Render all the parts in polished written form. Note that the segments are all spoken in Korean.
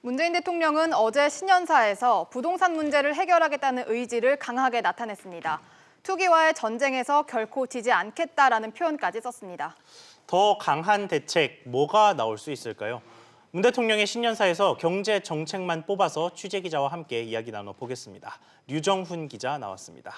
문재인 대통령은 어제 신년사에서 부동산 문제를 해결하겠다는 의지를 강하게 나타냈습니다. 투기와의 전쟁에서 결코 지지 않겠다라는 표현까지 썼습니다. 더 강한 대책, 뭐가 나올 수 있을까요? 문 대통령의 신년사에서 경제 정책만 뽑아서 취재기자와 함께 이야기 나눠보겠습니다. 류정훈 기자 나왔습니다.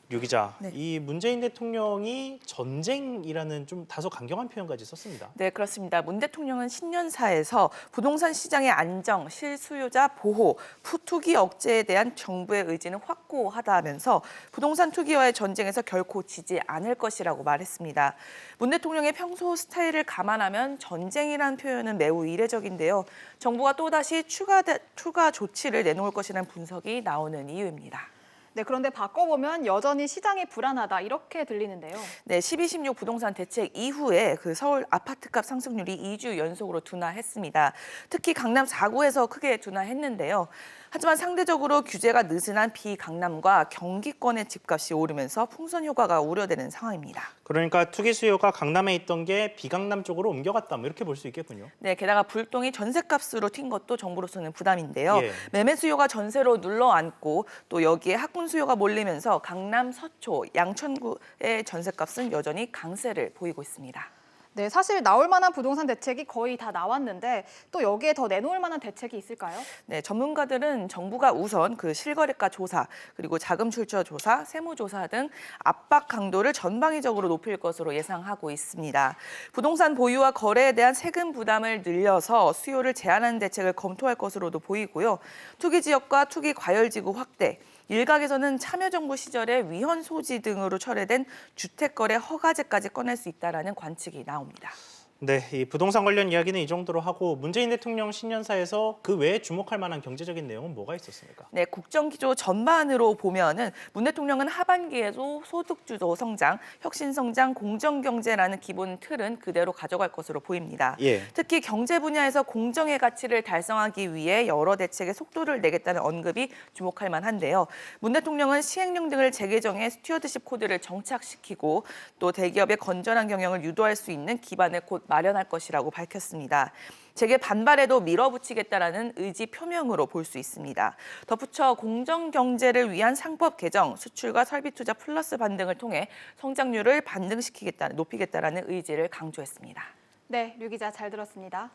류 기자, 네. 이 문재인 대통령이 전쟁이라는 좀 다소 강경한 표현까지 썼습니다. 네, 그렇습니다. 문 대통령은 신년사에서 부동산 시장의 안정, 실수요자 보호, 투기 억제에 대한 정부의 의지는 확고하다면서 부동산 투기와의 전쟁에서 결코 지지 않을 것이라고 말했습니다. 문 대통령의 평소 스타일을 감안하면 전쟁이라는 표현은 매우 이례적인데요. 정부가 또다시 추가 조치를 내놓을 것이라는 분석이 나오는 이유입니다. 네, 그런데 바꿔보면 여전히 시장이 불안하다 이렇게 들리는데요. 네, 12.16 부동산 대책 이후에 서울 아파트값 상승률이 2주 연속으로 둔화했습니다. 특히 강남 4구에서 크게 둔화했는데요. 하지만 상대적으로 규제가 느슨한 비강남과 경기권의 집값이 오르면서 풍선 효과가 우려되는 상황입니다. 그러니까 투기 수요가 강남에 있던 게 비강남 쪽으로 옮겨갔다, 이렇게 볼 수 있겠군요. 네, 게다가 불똥이 전셋값으로 튄 것도 정부로서는 부담인데요. 예. 매매 수요가 전세로 눌러앉고 또 여기에 학군 수요가 몰리면서 강남, 서초, 양천구의 전셋값은 여전히 강세를 보이고 있습니다. 네, 사실 나올 만한 부동산 대책이 거의 다 나왔는데 또 여기에 더 내놓을 만한 대책이 있을까요? 네, 전문가들은 정부가 우선 실거래가 조사, 그리고 자금 출처 조사, 세무 조사 등 압박 강도를 전방위적으로 높일 것으로 예상하고 있습니다. 부동산 보유와 거래에 대한 세금 부담을 늘려서 수요를 제한하는 대책을 검토할 것으로도 보이고요. 투기 지역과 투기 과열 지구 확대, 일각에서는 참여정부 시절에 위헌 소지 등으로 철회된 주택거래 허가제까지 꺼낼 수 있다라는 관측이 나옵니다. 네, 이 부동산 관련 이야기는 이 정도로 하고 문재인 대통령 신년사에서 그 외에 주목할 만한 경제적인 내용은 뭐가 있었습니까? 네, 국정기조 전반으로 보면은 문 대통령은 하반기에도 소득주도 성장, 혁신성장, 공정경제라는 기본 틀은 그대로 가져갈 것으로 보입니다. 예. 특히 경제 분야에서 공정의 가치를 달성하기 위해 여러 대책에 속도를 내겠다는 언급이 주목할 만한데요. 문 대통령은 시행령 등을 재개정해 스튜어드십 코드를 정착시키고 또 대기업의 건전한 경영을 유도할 수 있는 기반을 곧 마련할 것이라고 밝혔습니다. 재개 반발에도 밀어붙이겠다라는 의지 표명으로 볼 수 있습니다. 덧붙여 공정경제를 위한 상법 개정, 수출과 설비 투자 플러스 반등을 통해 성장률을 높이겠다라는 의지를 강조했습니다. 네, 류 기자 잘 들었습니다.